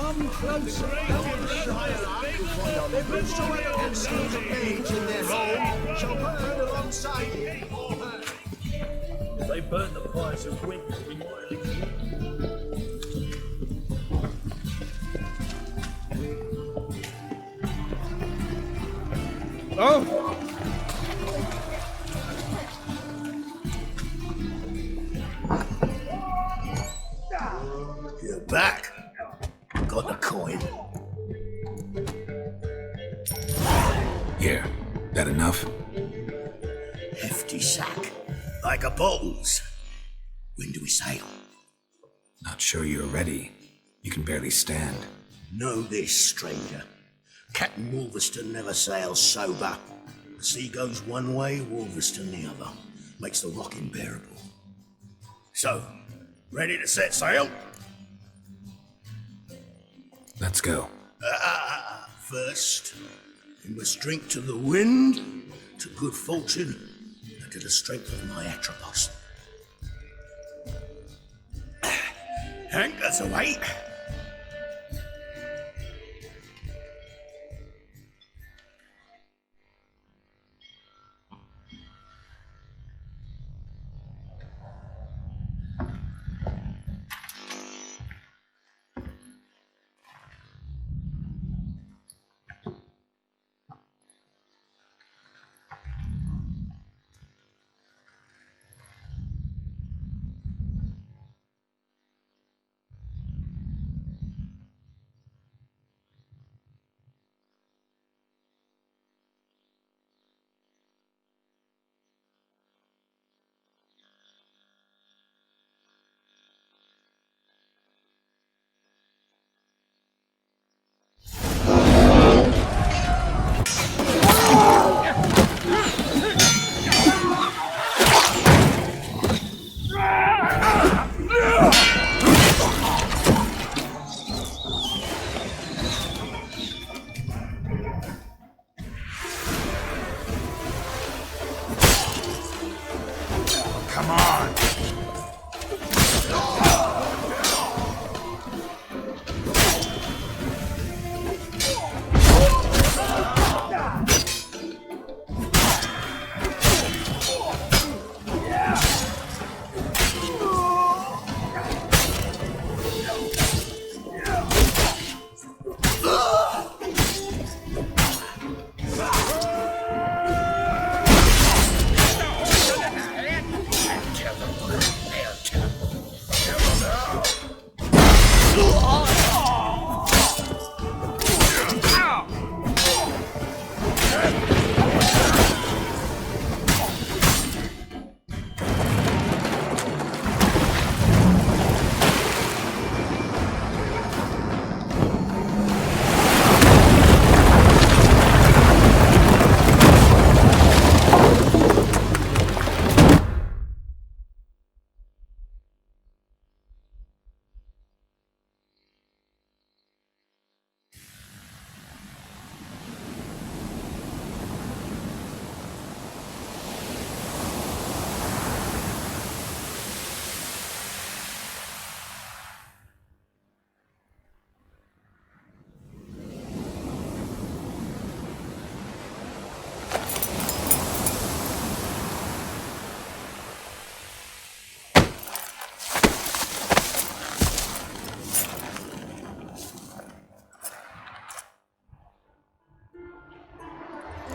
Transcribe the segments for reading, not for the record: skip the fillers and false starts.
Come closer. They put soil and seeds of age in their home, shall burn alongside you or her. If they burn the fires of wind, we might. Oh! You're back. Got the coin. Here, that enough? Hefty sack. Like a bottles. When do we sail? Not sure you're ready. You can barely stand. Know this, stranger. Captain Wolverston never sails sober. The sea goes one way, Wolverston the other. Makes the rocking bearable. So, ready to set sail? Let's go. First, we must drink to the wind, to good fortune, and to the strength of my Atropos. Anchors away. Come on!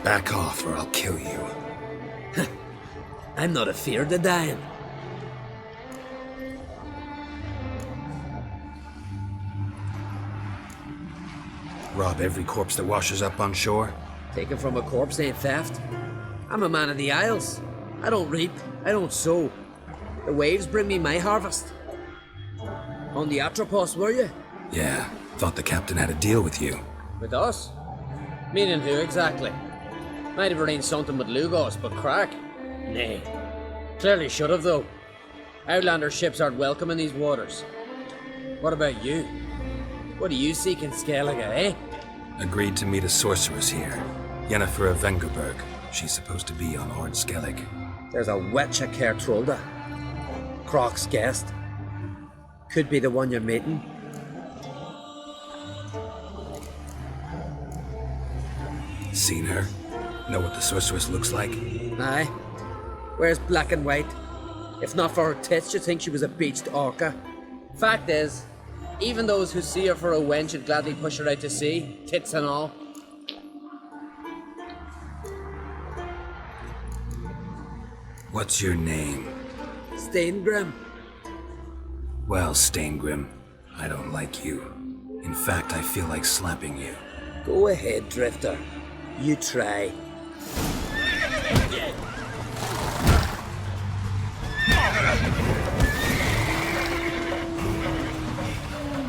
Back off or I'll kill you. I'm not afeard of dying. Rob every corpse that washes up on shore? Taken from a corpse ain't theft. I'm a man of the Isles. I don't reap, I don't sow. The waves bring me my harvest. On the Atropos, were you? Yeah, thought the captain had a deal with you. With us? Meaning who exactly? Might have arranged something with Lugos, but crack? Nay. Clearly should have, though. Outlander ships aren't welcome in these waters. What about you? What do you seek in Skellige, eh? Agreed to meet a sorceress here. Yennefer of Vengerberg. She's supposed to be on Ord Skellig. There's a witch at Caer Trolda. Croc's guest. Could be the one you're meeting. Seen her? Know what the sorceress looks like? Aye. Wears black and white. If not for her tits, you'd think she was a beached orca. Fact is, even those who see her for a wench would gladly push her out to sea, tits and all. What's your name? Steingrim. Well, Steingrim, I don't like you. In fact, I feel like slapping you. Go ahead, Drifter. You try.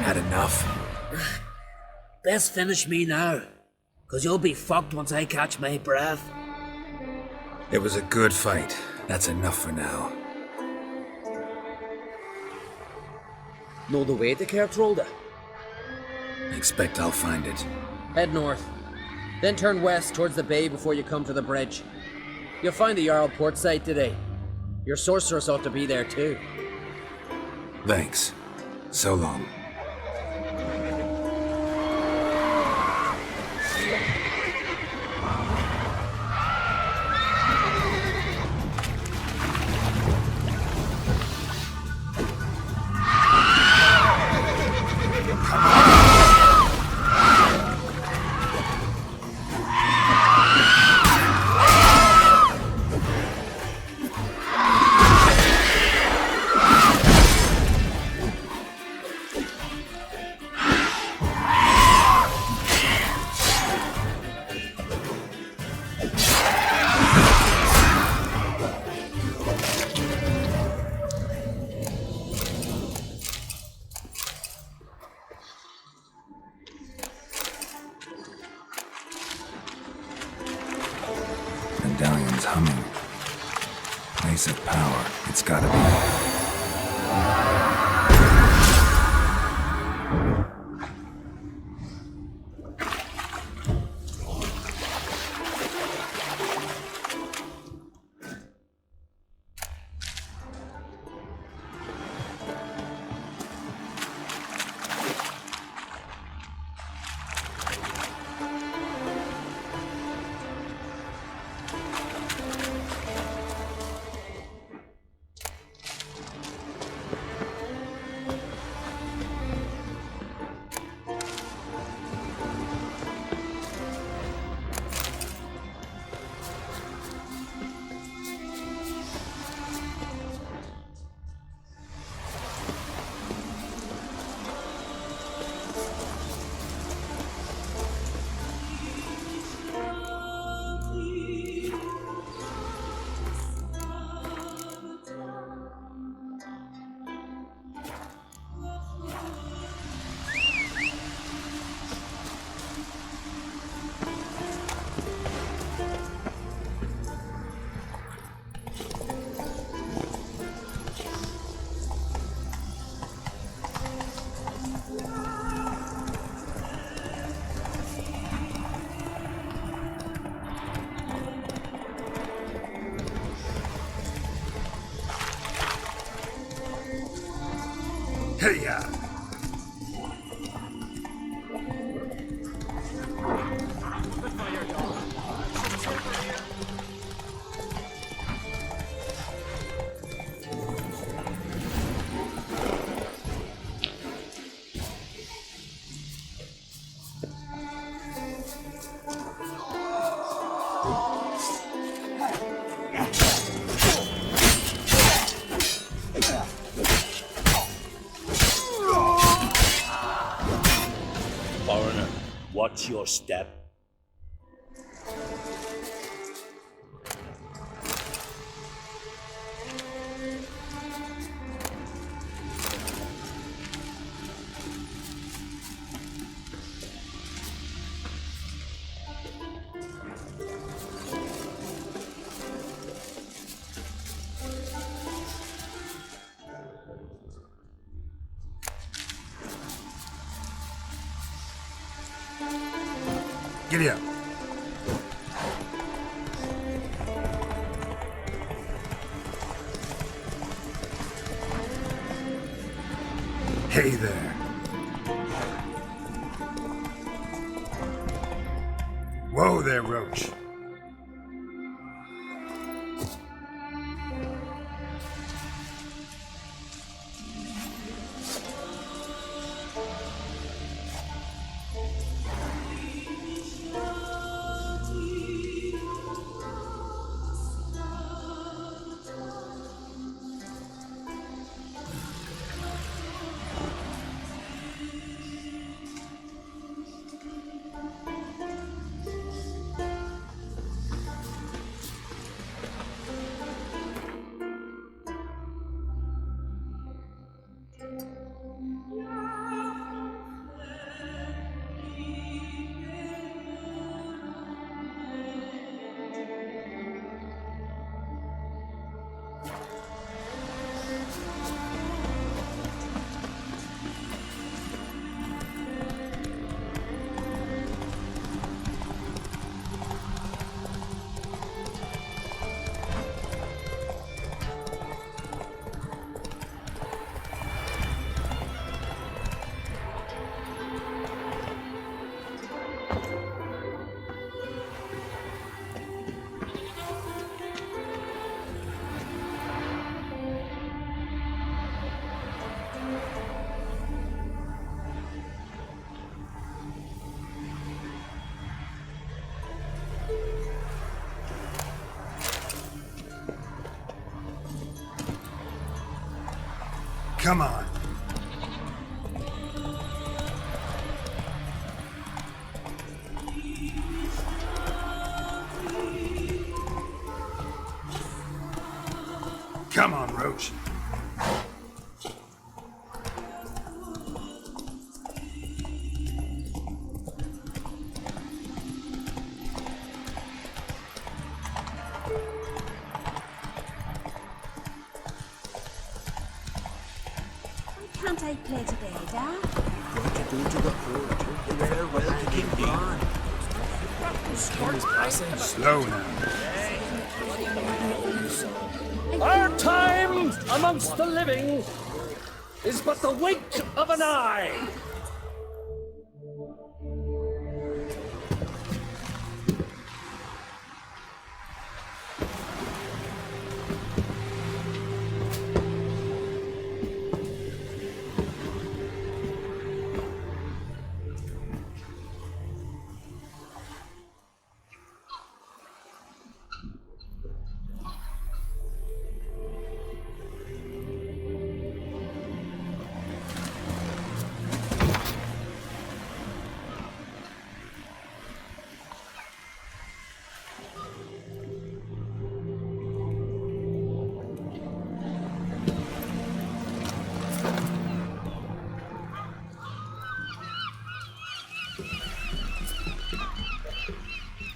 Had enough? Best finish me now, 'cause you'll be fucked once I catch my breath. It was a good fight. That's enough for now. Know the way to Kertrolda? Expect I'll find it. Head north, then turn west towards the bay before you come to the bridge. You'll find the Jarl port site today. Your sorceress ought to be there too. Thanks. So long. Medallion's humming. Place of power. It's gotta be. Hey-ya! Foreigner, watch your step. Giddy up. Hey there. Whoa there, Roach. Come on. Come on, Roach. Can't I play today, Dad? What to do to the horde? Where will the king be? Slow now. Our time amongst the living is but the wink of an eye.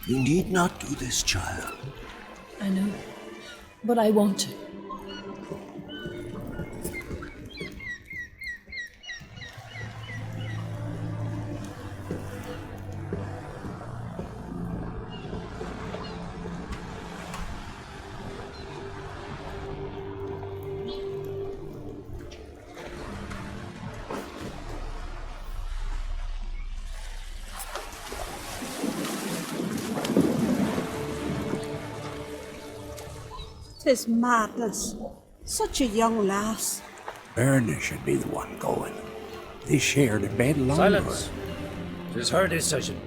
You need not do this, child. I know, but I want to. Tis madness. Such a young lass. Erna should be the one going. They shared a bed long. Silence. It is her decision.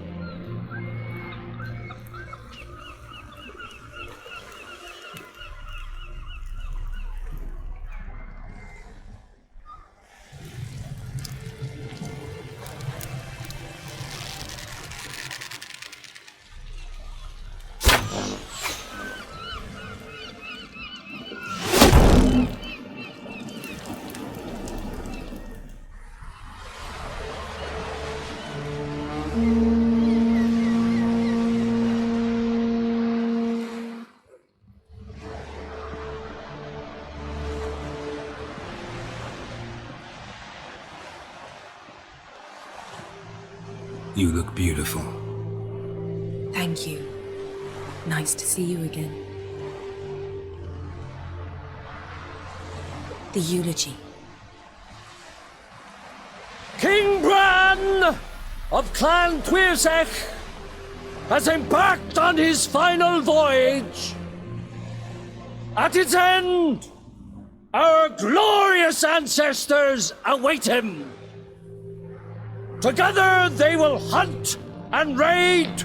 You look beautiful. Thank you. Nice to see you again. The eulogy. King Bran of Clan Tuirsech has embarked on his final voyage. At its end, our glorious ancestors await him. Together they will hunt and raid.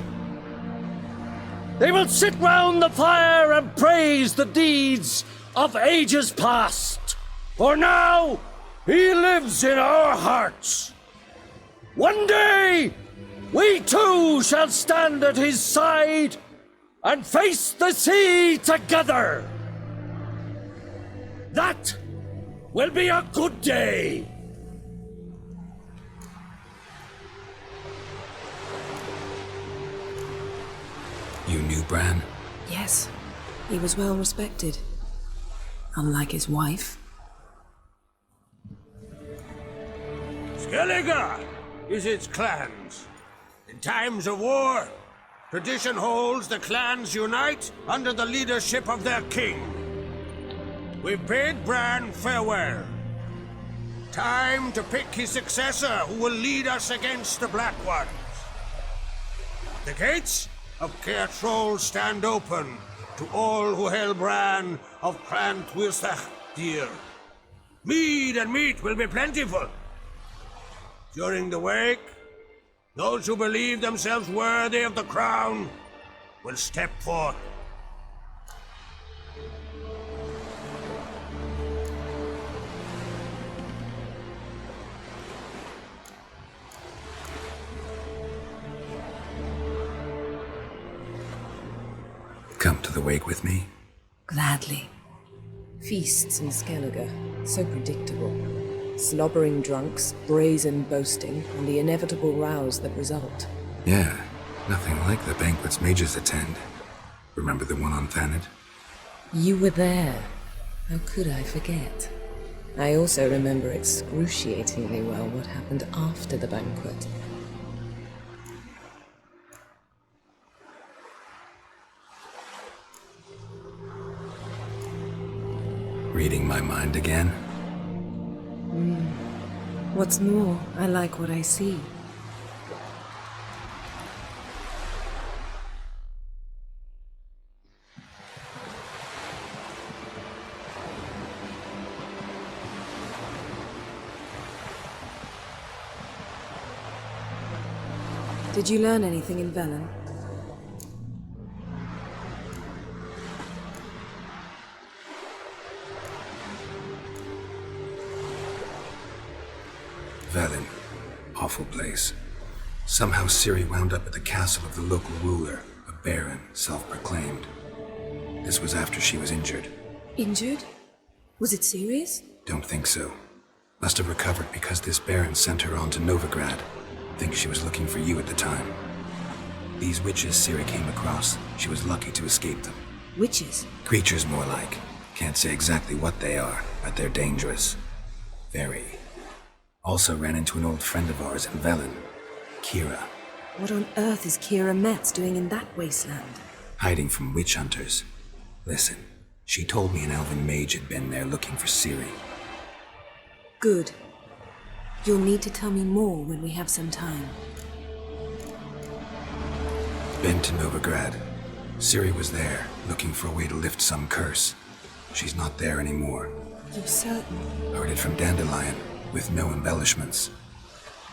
They will sit round the fire and praise the deeds of ages past. For now, he lives in our hearts. One day, we too shall stand at his side and face the sea together. That will be a good day. You knew Bran? Yes, he was well respected. Unlike his wife. Skellige is its clans. In times of war, tradition holds the clans unite under the leadership of their king. We bid Bran farewell. Time to pick his successor who will lead us against the Black Ones. The gates of Caer Troll stand open to all who hail Bran of Clan Twisach dear. Mead and meat will be plentiful. During the wake, those who believe themselves worthy of the crown will step forth. Come to the wake with me? Gladly. Feasts in Skellige, so predictable. Slobbering drunks, brazen boasting, and the inevitable rows that result. Yeah, nothing like the banquets mages attend. Remember the one on Thanet? You were there. How could I forget? I also remember excruciatingly well what happened after the banquet. Reading my mind again? What's more, I like what I see. Did you learn anything in Velen? Velen. Awful place. Somehow Ciri wound up at the castle of the local ruler, a baron, self-proclaimed. This was after she was injured. Injured? Was it serious? Don't think so. Must have recovered because this baron sent her on to Novigrad. Think she was looking for you at the time. These witches Ciri came across, she was lucky to escape them. Witches? Creatures more like. Can't say exactly what they are, but they're dangerous. Very. Also ran into an old friend of ours in Velen, Kira. What on earth is Kira Metz doing in that wasteland? Hiding from witch hunters. Listen, she told me an elven mage had been there looking for Ciri. Good. You'll need to tell me more when we have some time. Been to Novigrad. Ciri was there, looking for a way to lift some curse. She's not there anymore. You certain? Heard it from Dandelion, with no embellishments.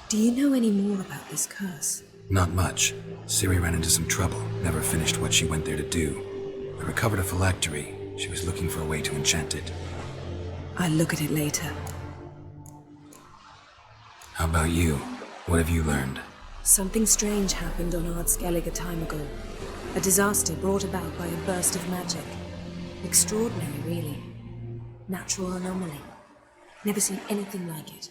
Do you know any more about this curse? Not much. Ciri ran into some trouble, never finished what she went there to do. I recovered a phylactery. She was looking for a way to enchant it. I'll look at it later. How about you? What have you learned? Something strange happened on Ard Skellige a time ago. A disaster brought about by a burst of magic. Extraordinary, really. Natural anomaly. Never seen anything like it.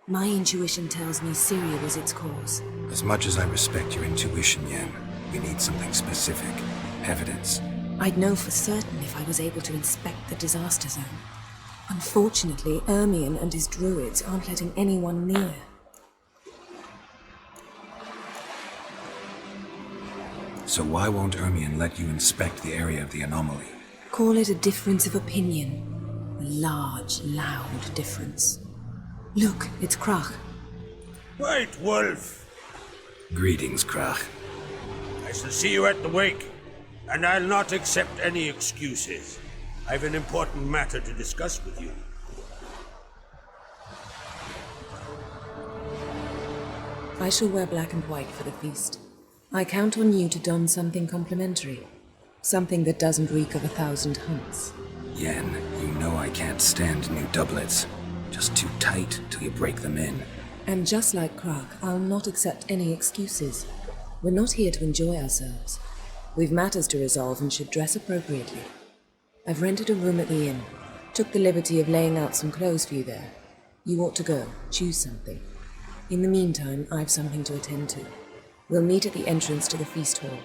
My intuition tells me Ciri was its cause. As much as I respect your intuition, Yen, we need something specific. Evidence. I'd know for certain if I was able to inspect the disaster zone. Unfortunately, Ermion and his druids aren't letting anyone near. So why won't Ermion let you inspect the area of the anomaly? Call it a difference of opinion. A large, loud difference. Look, it's Krach. White Wolf! Greetings, Krach. I shall see you at the wake, and I'll not accept any excuses. I've an important matter to discuss with you. I shall wear black and white for the feast. I count on you to don something complimentary. Something that doesn't reek of 1,000 hunts. Yen, you know I can't stand new doublets. Just too tight till you break them in. And just like Krak, I'll not accept any excuses. We're not here to enjoy ourselves. We've matters to resolve and should dress appropriately. I've rented a room at the inn. Took the liberty of laying out some clothes for you there. You ought to go. Choose something. In the meantime, I've something to attend to. We'll meet at the entrance to the feast hall.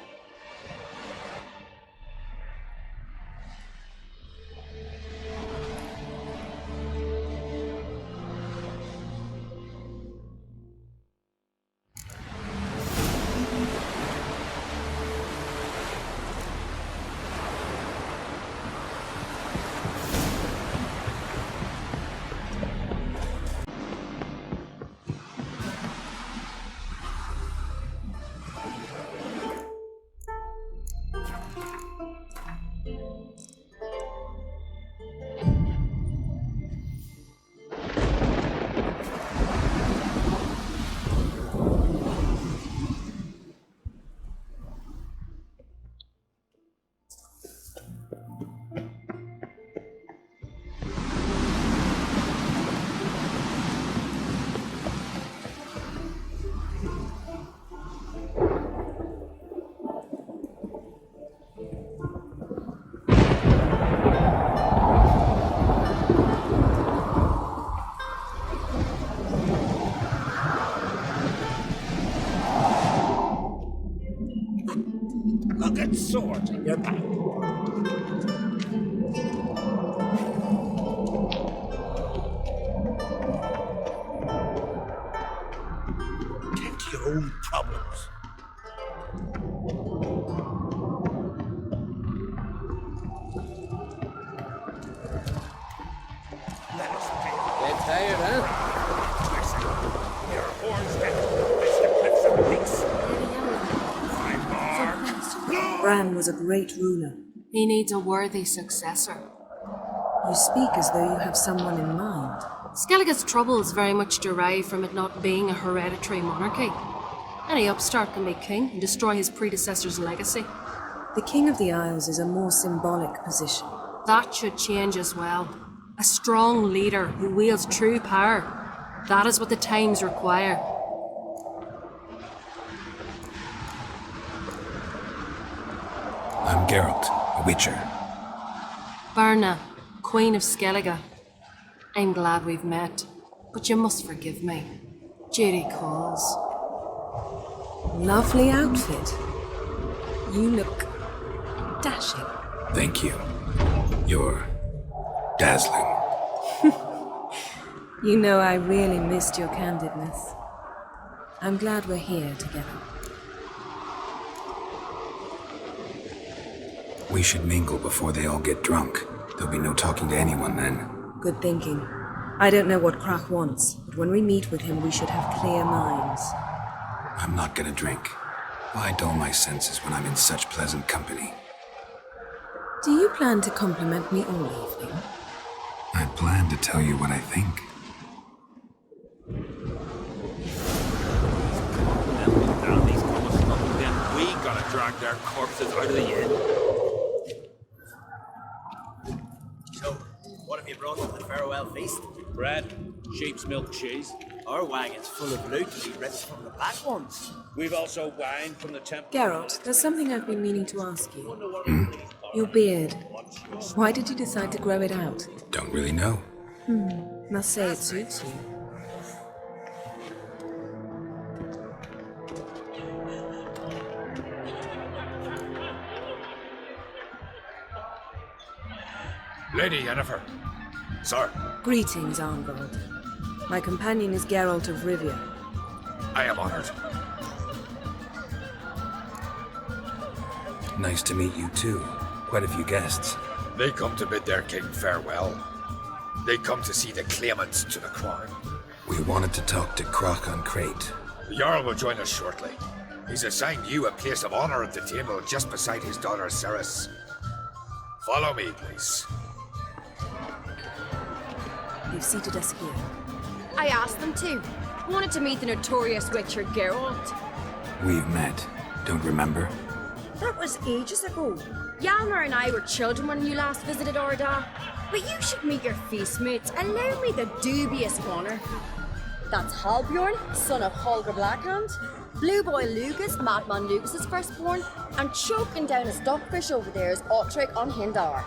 Look at swords in your back. Tend to your own problems. Let us pay. Get tired, huh? Your horns back. Let's put some links. Bran was a great ruler. He needs a worthy successor. You speak as though you have someone in mind. Skellige's troubles very much derive from it not being a hereditary monarchy. Any upstart can be king and destroy his predecessor's legacy. The King of the Isles is a more symbolic position. That should change as well. A strong leader who wields true power. That is what the times require. I'm Geralt, a witcher. Berna, Queen of Skellige. I'm glad we've met, but you must forgive me. Duty calls. Lovely outfit. You look dashing. Thank you. You're dazzling. You know I really missed your candidness. I'm glad we're here together. We should mingle before they all get drunk. There'll be no talking to anyone then. Good thinking. I don't know what Krak wants, but when we meet with him, we should have clear minds. I'm not gonna drink. Why dull my senses when I'm in such pleasant company? Do you plan to compliment me all evening? I plan to tell you what I think. Down these comers, then we gotta drag their corpses out of the inn. So, what have you brought to the farewell feast? Bread, sheep's milk cheese. Our wagon's full of loot to be ripped from the back ones. We've also wine from the temple. Geralt, there's something I've been meaning to ask you. Your beard. Why did you decide to grow it out? Don't really know. Must say it suits you. Lady Yennefer. Sir, Greetings, Arngold. My companion is Geralt of Rivia. I am honored. Nice to meet you too. Quite a few guests. They come to bid their king farewell. They come to see the claimants to the crown. We wanted to talk to Krak on Crate. The Jarl will join us shortly. He's assigned you a place of honor at the table just beside his daughter Ceres. Follow me, please. They've seated us here. I asked them to. Wanted to meet the notorious Witcher Geralt. We've met. Don't remember? That was ages ago. Yalmer and I were children when you last visited Orda. But you should meet your feast mates. Allow me the dubious honor. That's Halbjorn, son of Holger Blackhand. Blue Boy Lucas, Madman Lucas's firstborn. And choking down a stockfish over there is Otric on Hindar.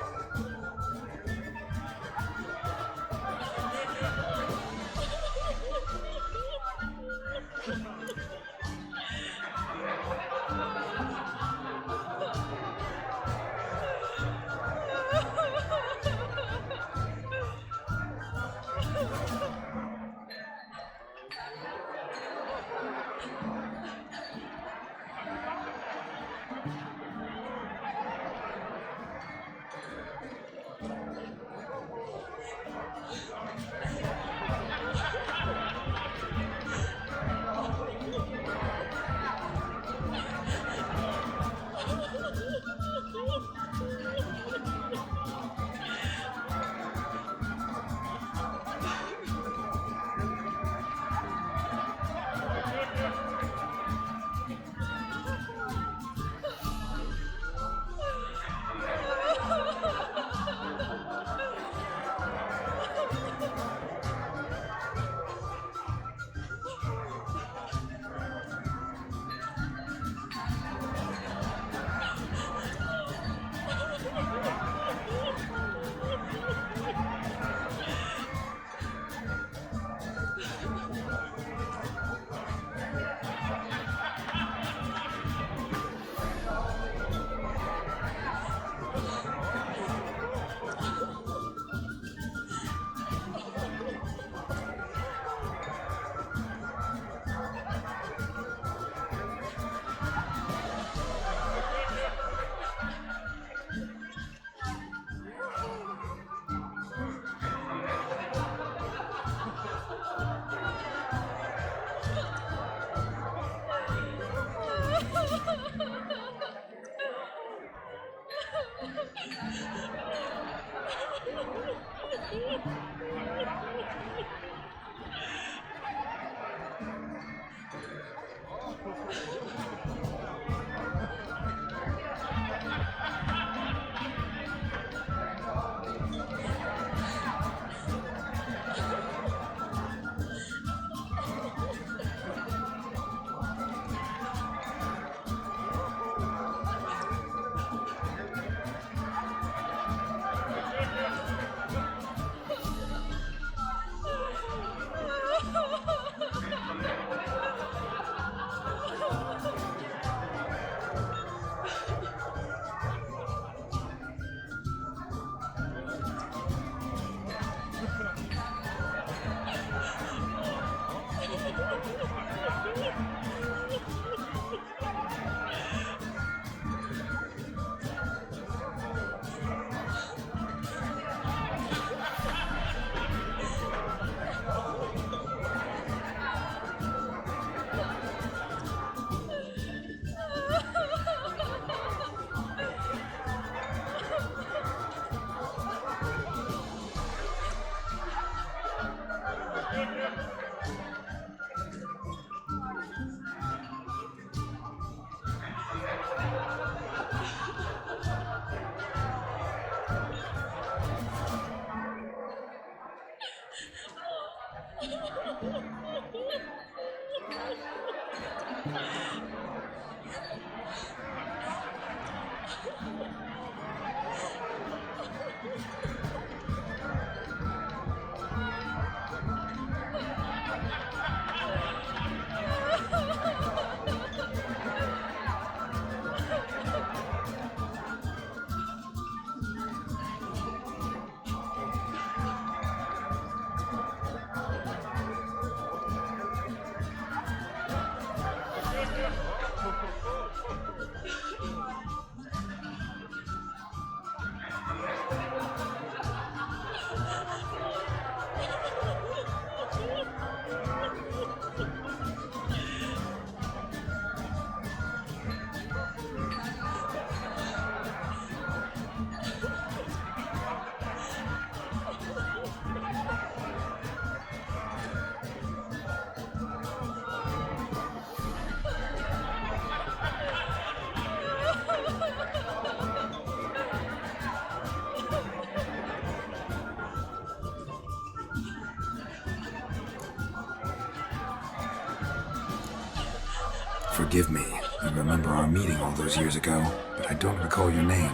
Forgive me. I remember our meeting all those years ago, but I don't recall your name.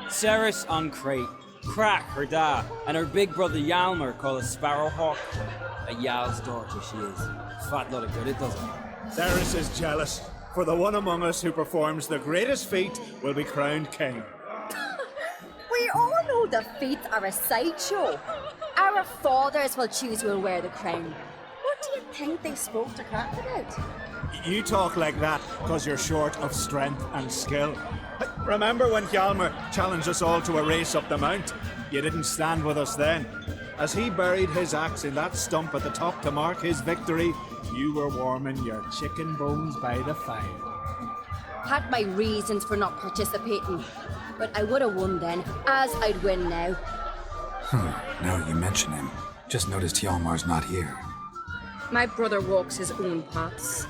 Ceres on Crate, Crack her da, and her big brother Yalmer called a Sparrowhawk. A Yal's daughter she is. Fat lot of good it doesn't. Ceres is jealous, for the one among us who performs the greatest feat will be crowned king. We all know the feats are a sideshow. Our fathers will choose who will wear the crown. What do you think they spoke to Crack about? You talk like that because you're short of strength and skill. Remember when Hjalmar challenged us all to a race up the mount? You didn't stand with us then. As he buried his axe in that stump at the top to mark his victory, you were warming your chicken bones by the fire. Had my reasons for not participating, but I would have won then, as I'd win now. Now you mention him. Just noticed Hjalmar's not here. My brother walks his own paths.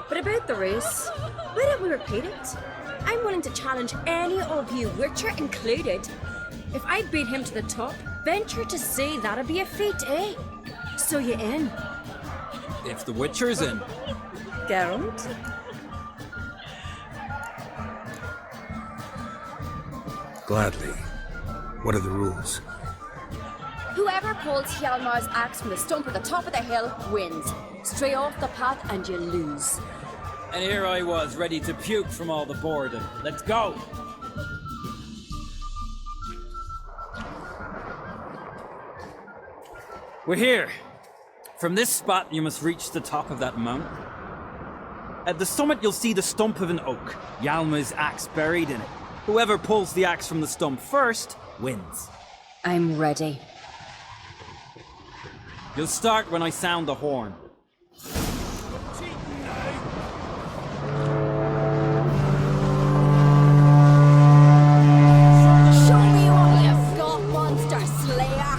But about the race, why don't we repeat it? I'm willing to challenge any of you, Witcher included. If I beat him to the top, venture to say that'd be a feat, eh? So you in? If the Witcher's in. Geralt? Gladly. What are the rules? Whoever pulls Hjalmar's axe from the stump at the top of the hill wins. Stray off the path and you lose. And here I was, ready to puke from all the boredom. Let's go! We're here. From this spot, you must reach the top of that mountain. At the summit, you'll see the stump of an oak, Hjalmar's axe buried in it. Whoever pulls the axe from the stump first wins. I'm ready. You'll start when I sound the horn. Show me what you've got, monster slayer!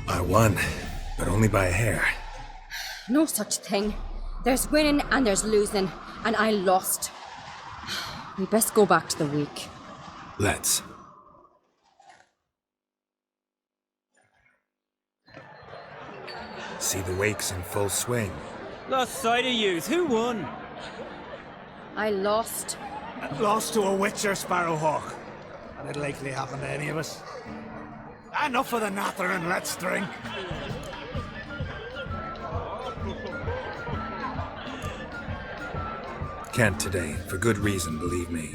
I won, but only by a hair. No such thing. There's winning and there's losing, and I lost. We best go back to the week. Let's. See the wakes in full swing. Lost sight of yous. Who won? I lost. Lost to a Witcher, Sparrowhawk. And it'll likely happen to any of us. Enough of the natter and let's drink. Can't today, for good reason, believe me.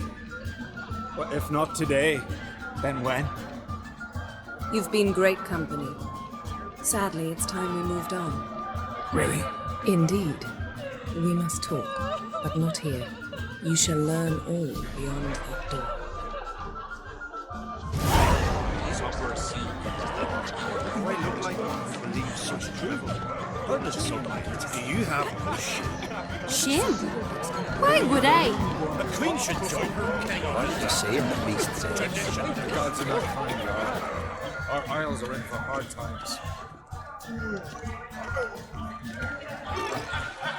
But if not today, then when? You've been great company. Sadly, it's time we moved on. Really? Indeed. We must talk, but not here. You shall learn all beyond that door. Why look like believe such drivel? Goodness sometimes. Do you have no shame? Shame? Why would I? The Queen should join her. Why did you say it? The beast said Tradition. The gods are not kind, Jarl. Our isles are in for hard times.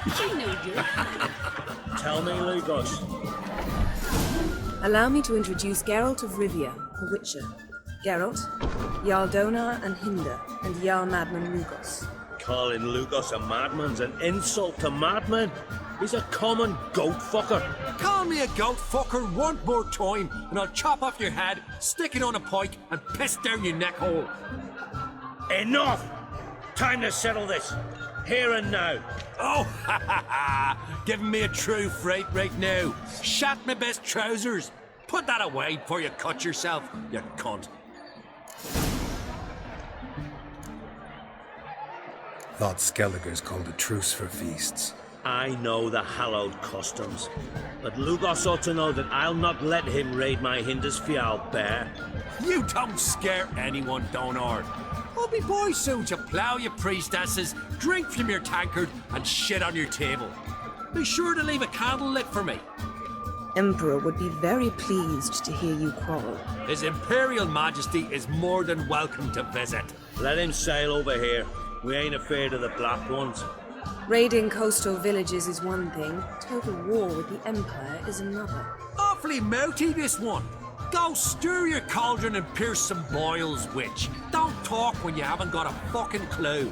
I know you. Tell me, Lugos. Allow me to introduce Geralt of Rivia, the Witcher. Geralt, Jarl Donar and Hinder, and Jarl Madman Lugos. Calling Lugos a madman's an insult to madmen. He's a common goat fucker. Call me a goat fucker one more time, and I'll chop off your head, stick it on a pike, and piss down your neck hole. Enough! Time to settle this. Here and now. Oh, ha ha ha! Giving me a true fright right now. Shat my best trousers. Put that away before you cut yourself, you cunt. Thought Skelliger's called a truce for feasts. I know the hallowed customs, but Lugos ought to know that I'll not let him raid my Hindisfial bear. You don't scare anyone, Donard. I'll be boys soon to plough your priestesses, drink from your tankard, and shit on your table. Be sure to leave a candle lit for me. Emperor would be very pleased to hear you quarrel. His Imperial Majesty is more than welcome to visit. Let him sail over here. We ain't afraid of the Black Ones. Raiding coastal villages is one thing, total war with the Empire is another. Awfully mouty, this one. Go stir your cauldron and pierce some boils, witch. Don't talk when you haven't got a fucking clue.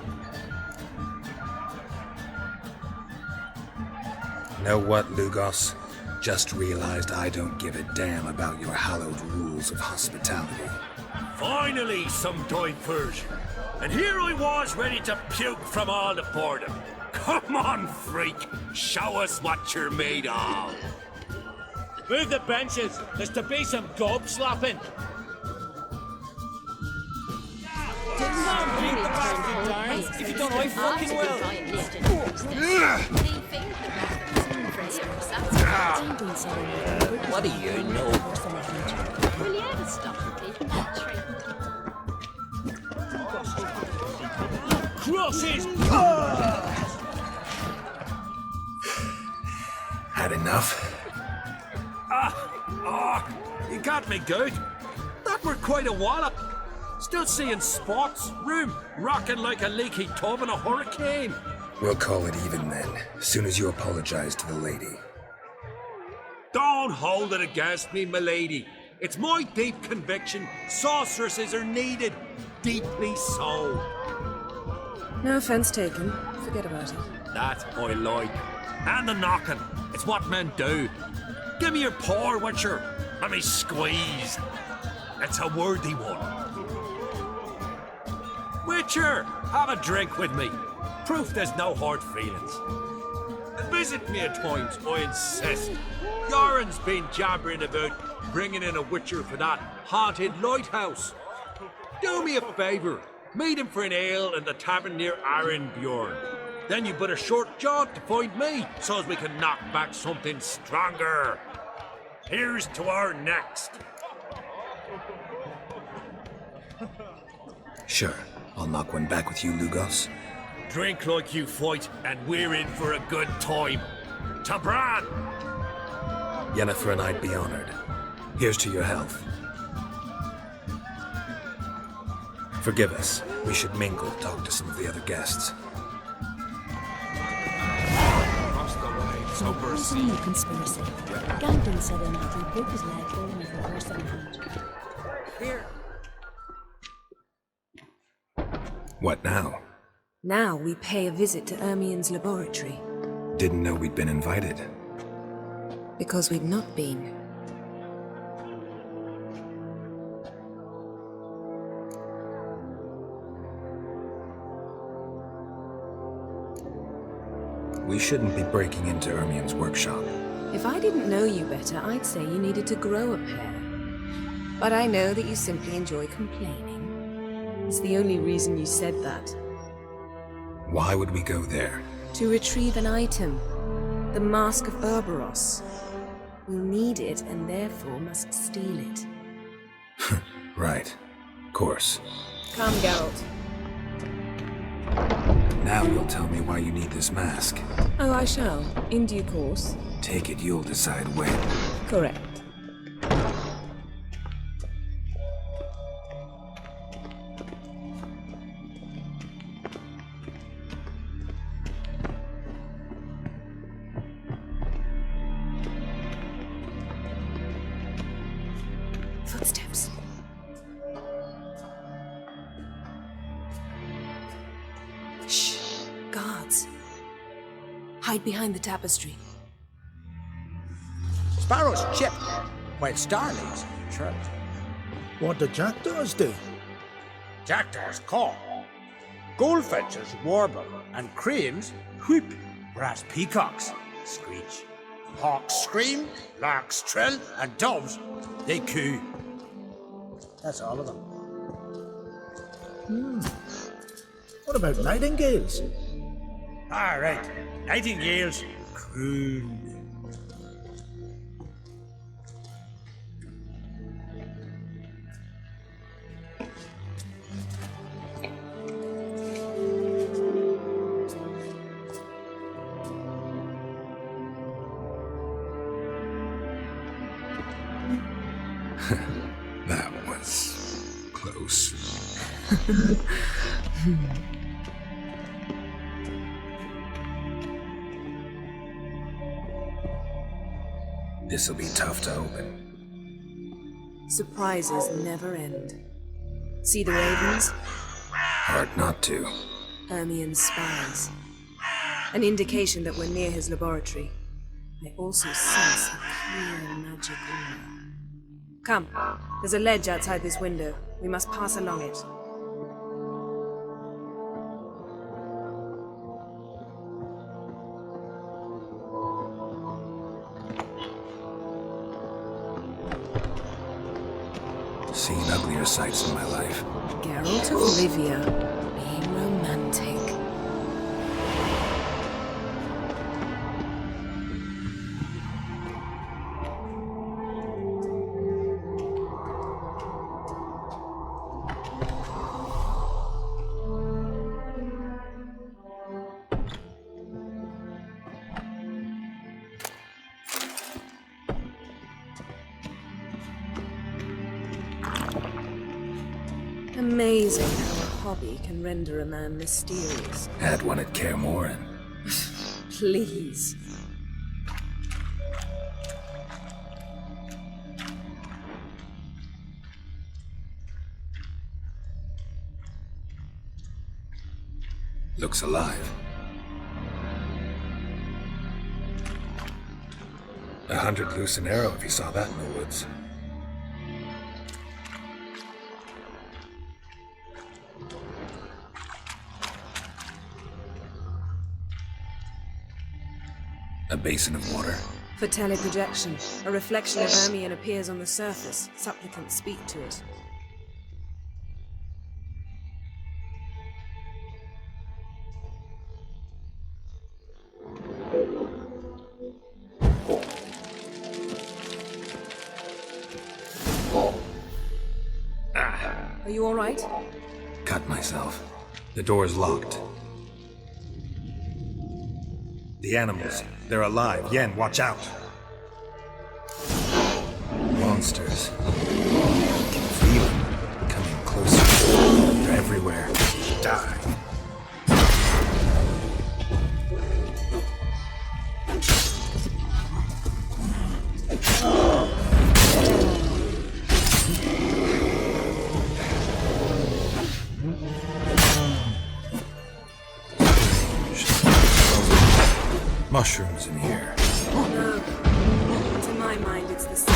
Know what, Lugos? Just realized I don't give a damn about your hallowed rules of hospitality. Finally, some diversion. And here I was ready to puke from all the boredom. Come on, freak. Show us what you're made of. Move the benches. There's to be some gob slapping. If you don't, I fucking will. What do you know? Will you ever stop repeating that trick? Crosses! Had enough? You got me good. That were quite a wallop. Still seeing spots, room, rocking like a leaky tub in a hurricane. We'll call it even then, as soon as you apologize to the lady. Don't hold it against me, milady. It's my deep conviction sorceresses are needed. Deeply so. No offense taken. Forget about it. That I like. And the knocking. It's what men do. Give me your paw, Witcher. Let me squeeze. It's a worthy one. Witcher, have a drink with me. Proof there's no hard feelings. And visit me at times, I insist. Yoren's been jabbering about bringing in a Witcher for that haunted lighthouse. Do me a favour. Meet him for an ale in the tavern near Arenbjorn. Then you but a short jaunt to find me, so as we can knock back something stronger. Here's to our next. Sure, I'll knock one back with you, Lugos. Drink like you fight, and we're in for a good time. To Bran! Yennefer and I'd be honored. Here's to your health. Forgive us. We should mingle, talk to some of the other guests. Across the wide, sober There's a new conspiracy. Gandon said in that he broke his leg going with a horse in hand. Here. What now? Now we pay a visit to Ermien's laboratory. Didn't know we'd been invited. Because we've not been. We shouldn't be breaking into Ermien's workshop. If I didn't know you better, I'd say you needed to grow a pair. But I know that you simply enjoy complaining. It's the only reason you said that. Why would we go there? To retrieve an item. The Mask of Urboros. We'll need it and therefore must steal it. Right. Course. Come, Geralt. Now you'll tell me why you need this mask. Oh, I shall. In due course. Take it you'll decide when. Correct. Footsteps. Shh. Guards. Hide behind the tapestry. Sparrows chip, while starlings chirp. What do jackdaws do? Jackdaws caw. Goldfinches warble, and cranes whoop, whereas peacocks screech. Hawks scream, larks trill, and doves, they coo. That's all of them. What about nightingales? All right, nightingales croon. That was close. This'll be tough to open. Surprises never end. See the ravens? Hard not to. Ermien's spies. An indication that we're near his laboratory. I also sense a clear magic aura. Come, there's a ledge outside this window. We must pass along it. Seen uglier sights in my life. Geralt of Rivia, being romantic. Amazing how a hobby can render a man mysterious. Had one at Kaer Morhen. Please. Looks alive. 100 loose an arrow if you saw that in the woods. A basin of water. For teleprojection, a reflection of Ermien appears on the surface. Supplicants speak to it. Are you all right? Cut myself. The door's locked. The animals, they're alive. Yen, watch out. Monsters. I can feel them coming closer. They're everywhere. Die. Mushrooms in here. No. To my mind, it's the sun.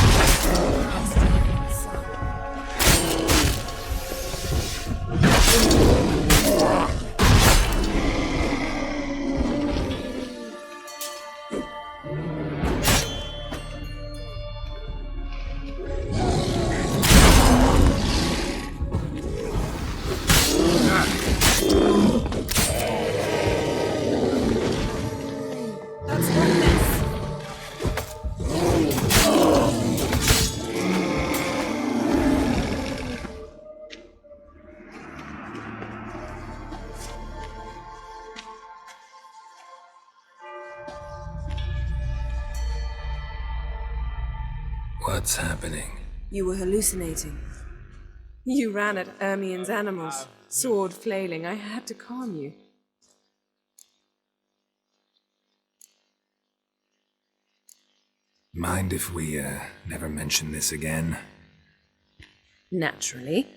What's happening? You were hallucinating. You ran at Ermien's animals, sword flailing. I had to calm you. Mind if we, never mention this again? Naturally.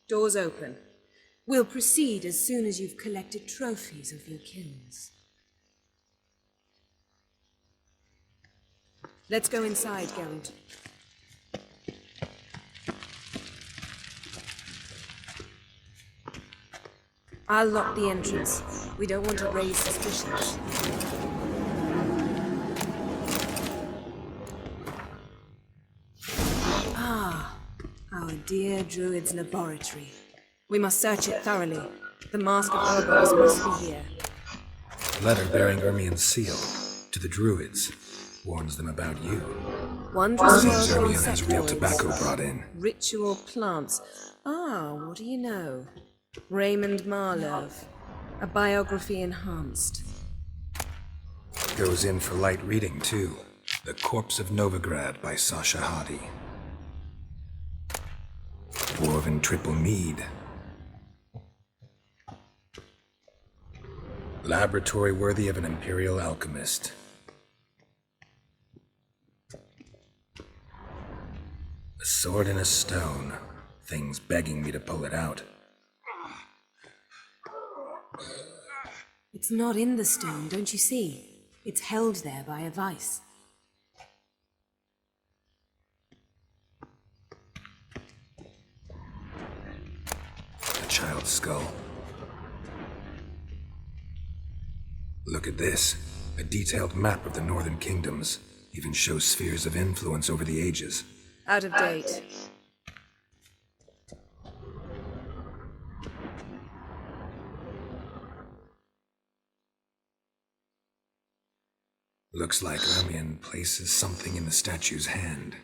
Doors open. We'll proceed as soon as you've collected trophies of your kills. Let's go inside, Geralt. I'll lock the entrance. We don't want to raise suspicions. Ah, our dear Druid's laboratory. We must search it thoroughly. The Mask of Urbos must be here. A letter bearing Ermien's seal to the Druids warns them about you. Wondrous Seems world Ermien has real insectoids. tobacco brought in. Ritual plants. Ah, what do you know? Raymond Marlowe. A biography enhanced. Goes in for light reading, too. The Corpse of Novigrad by Sasha Hadi. Dwarven Triple Mead. Laboratory worthy of an imperial alchemist. A sword in a stone. Things begging me to pull it out. It's not in the stone, don't you see? It's held there by a vice. A child's skull. Look at this. A detailed map of the northern kingdoms. Even shows spheres of influence over the ages. Out of date. Looks like Ermien places something in the statue's hand.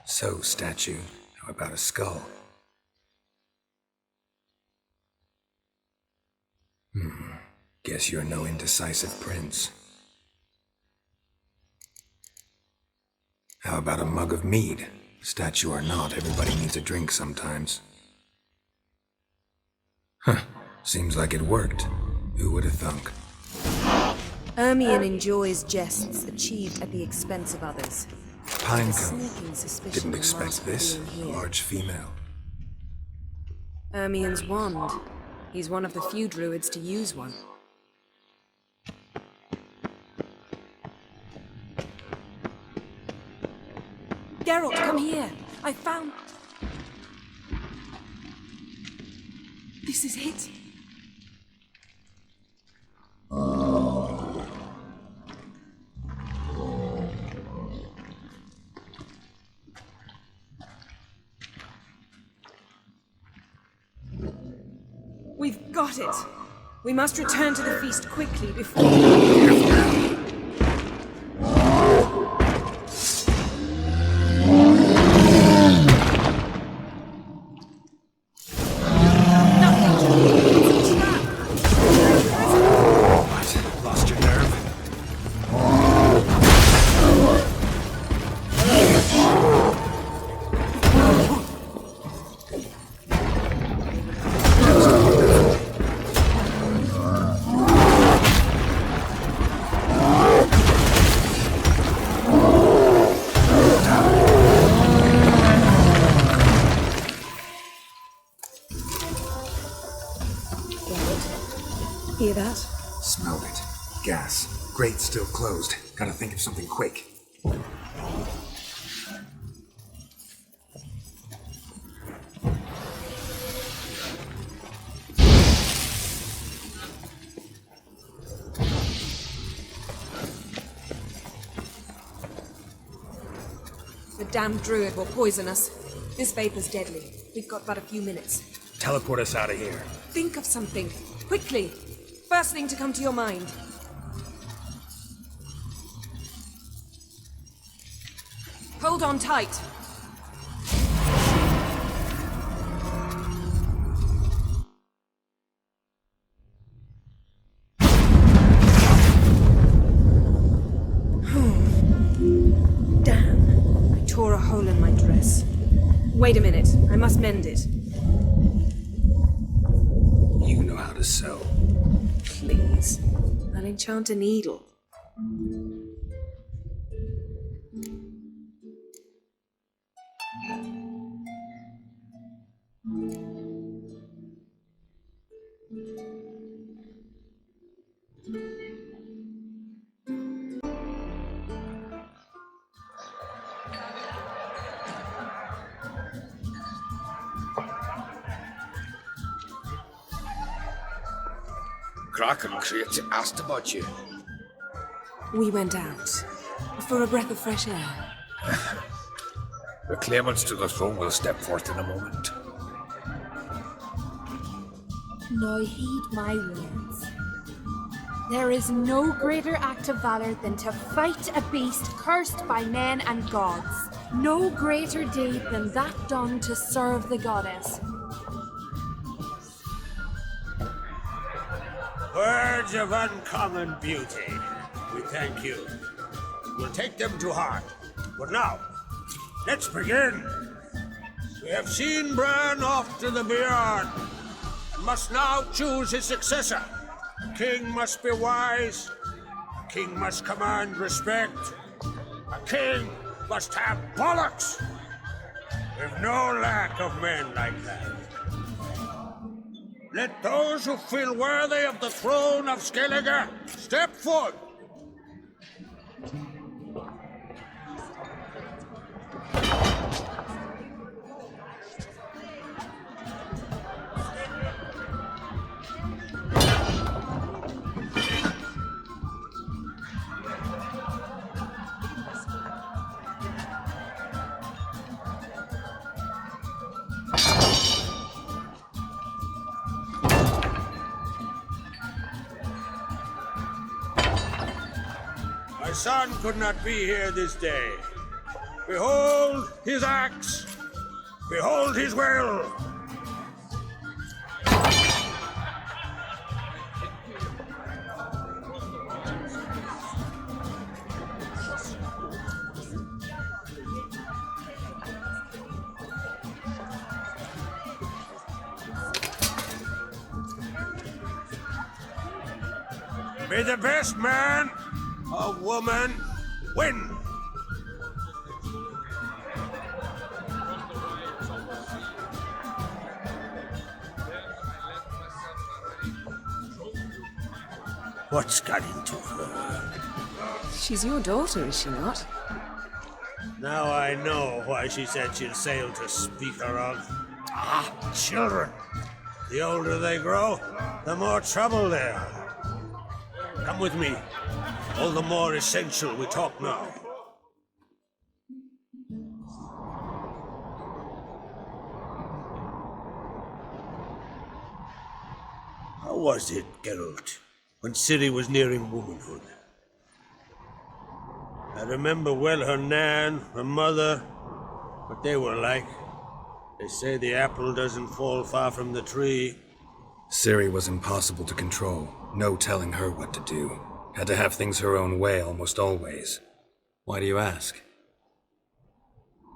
So, statue, how about a skull? Guess you're no indecisive prince. How about a mug of mead? Statue or not, everybody needs a drink sometimes. Huh, seems like it worked. Who would have thunk? Ermien enjoys jests achieved at the expense of others. Pinecone. Sneaking suspicion Didn't the expect mask this. being here. Large female. Ermien's wand. He's one of the few druids to use one. Geralt, come here. I found... This is it. We've got it. We must return to the feast quickly before... What? Lost your nerve? Hear that? Smelled it. Gas. Grate still closed. Gotta think of something quick. The damned druid will poison us. This vapor's deadly. We've got but a few minutes. Teleport us out of here. Think of something. Quickly. First thing to come to your mind. Hold on tight. Damn. I tore a hole in my dress. Wait a minute. I must mend it. You know how to sew. Please. I'll enchant a needle. Kraken creates asked about you. We went out for a breath of fresh air. The claimants to the throne will step forth in a moment. Now heed my words. There is no greater act of valor than to fight a beast cursed by men and gods. No greater deed than that done to serve the goddess. Words of uncommon beauty. We thank you. We'll take them to heart. But now, let's begin. We have seen Bran off to the Beyond, and must now choose his successor. A king must be wise. A king must command respect. A king must have bollocks. We've no lack of men like that. Let those who feel worthy of the throne of Skellige step forward. My son could not be here this day. Behold his axe. Behold his will. May the best man or woman win. What's got into her? She's your daughter, is she not? Now I know why she said she'll sail to speak her of. Ah, children. The older they grow, the more trouble they are. Come with me. All the more essential we talk now. How was it, Geralt, when Ciri was nearing womanhood? I remember well her nan, her mother, what they were like. They say the apple doesn't fall far from the tree. Ciri was impossible to control. No telling her what to do. Had to have things her own way almost always. Why do you ask?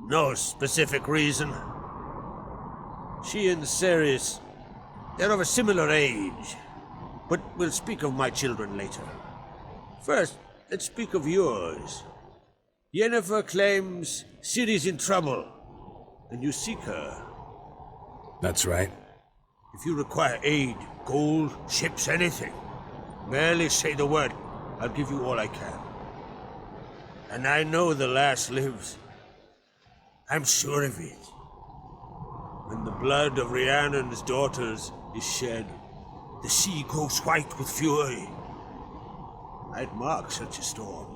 No specific reason. She and Ceres, they're of a similar age. But we'll speak of my children later. First, let's speak of yours. Yennefer claims Ciri's in trouble, and you seek her. That's right. If you require aid, gold, ships, anything, merely say the word. I'll give you all I can. And I know the lass lives. I'm sure of it. When the blood of Rhiannon's daughters is shed, the sea grows white with fury. I'd mark such a storm.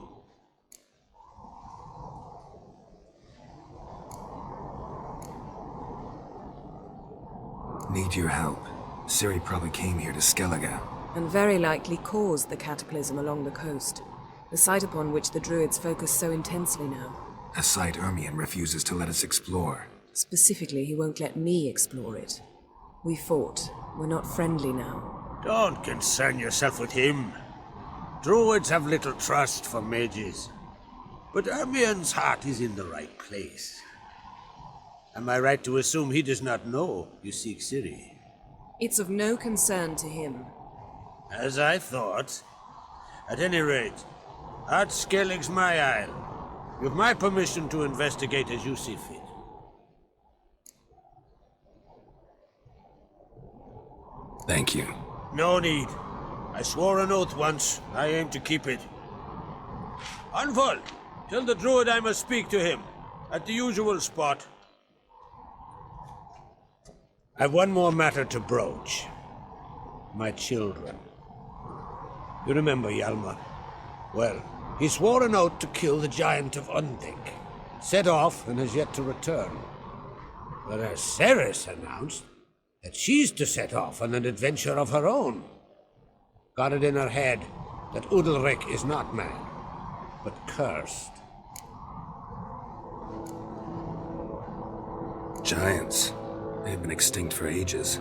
Need your help. Ciri probably came here to Skellige. And very likely caused the cataclysm along the coast, the site upon which the Druids focus so intensely now. A site Ermion refuses to let us explore. Specifically, he won't let me explore it. We fought. We're not friendly now. Don't concern yourself with him. Druids have little trust for mages. But Ermion's heart is in the right place. Am I right to assume he does not know you seek Ciri? It's of no concern to him. As I thought. At any rate, Ard Skellig's my isle. You have my permission to investigate as you see fit. Thank you. No need. I swore an oath once. I aim to keep it. Anvol, tell the druid I must speak to him. At the usual spot. I've one more matter to broach. My children. You remember Hjalmar? Well, he swore an oath to kill the giant of Undvik, set off and has yet to return. Whereas Ceres announced that she's to set off on an adventure of her own. Got it in her head that Udalric is not mad, but cursed. Giants. They've been extinct for ages.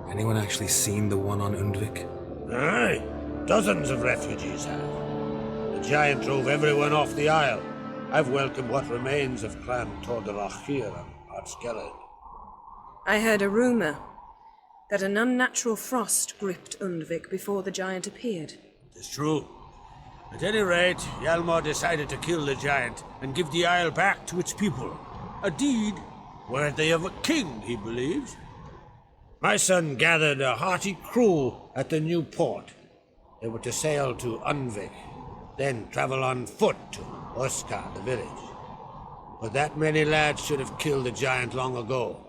Anyone actually seen the one on Undvik? Aye, dozens of refugees have. The giant drove everyone off the isle. I've welcomed what remains of Clan Tordarach here on Ardskellig. I heard a rumor that an unnatural frost gripped Undvik before the giant appeared. It's true. At any rate, Hjalmar decided to kill the giant and give the isle back to its people. A deed worthy of a king, he believes. My son gathered a hearty crew at the new port. They were to sail to Undvik, then travel on foot to Oskar, the village. But that many lads should have killed the giant long ago.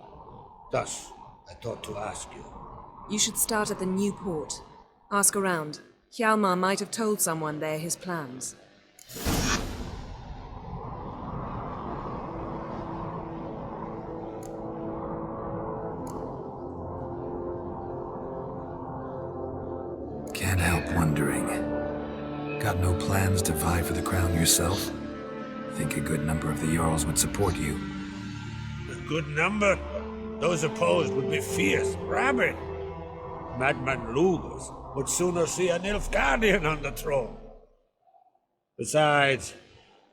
Thus, I thought to ask you. You should start at the new port. Ask around. Hjalmar might have told someone there his plans. Can't help wondering. Got no plans to vie for the crown yourself? Think a good number of the Jarls would support you. A good number? Those opposed would be fierce, rabid. Madman Lugus would sooner see a Nilfgaardian on the throne. Besides,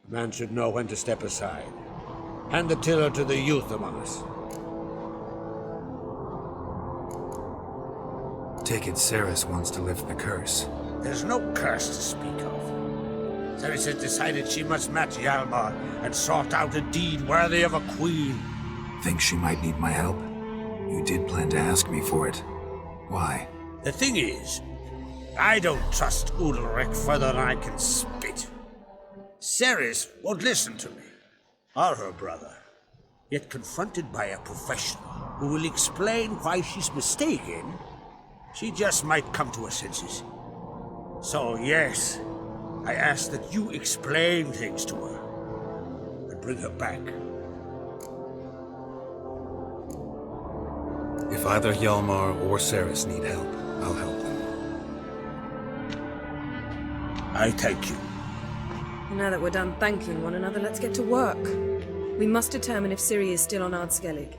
a man should know when to step aside. Hand the tiller to the youth among us. Take it Ceres wants to lift the curse. There's no curse to speak of. Ceres has decided she must match Hjalmar and sort out a deed worthy of a queen. Think she might need my help? You did plan to ask me for it. Why? The thing is, I don't trust Udalric further than I can spit. Ceres won't listen to me, or her brother. Yet confronted by a professional who will explain why she's mistaken, she just might come to her senses. So yes, I ask that you explain things to her and bring her back. If either Hjalmar or Ceres need help, I'll help them. I thank you. Now that we're done thanking one another, let's get to work. We must determine if Ciri is still on Ardskellig.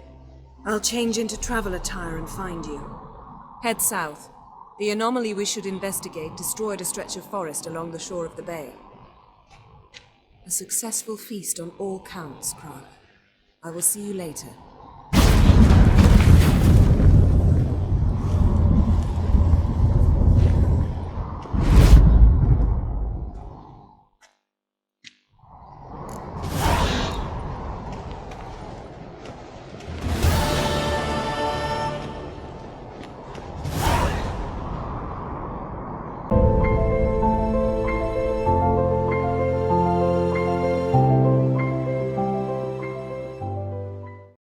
I'll change into travel attire and find you. Head south. The anomaly we should investigate destroyed a stretch of forest along the shore of the bay. A successful feast on all counts, Krog. I will see you later.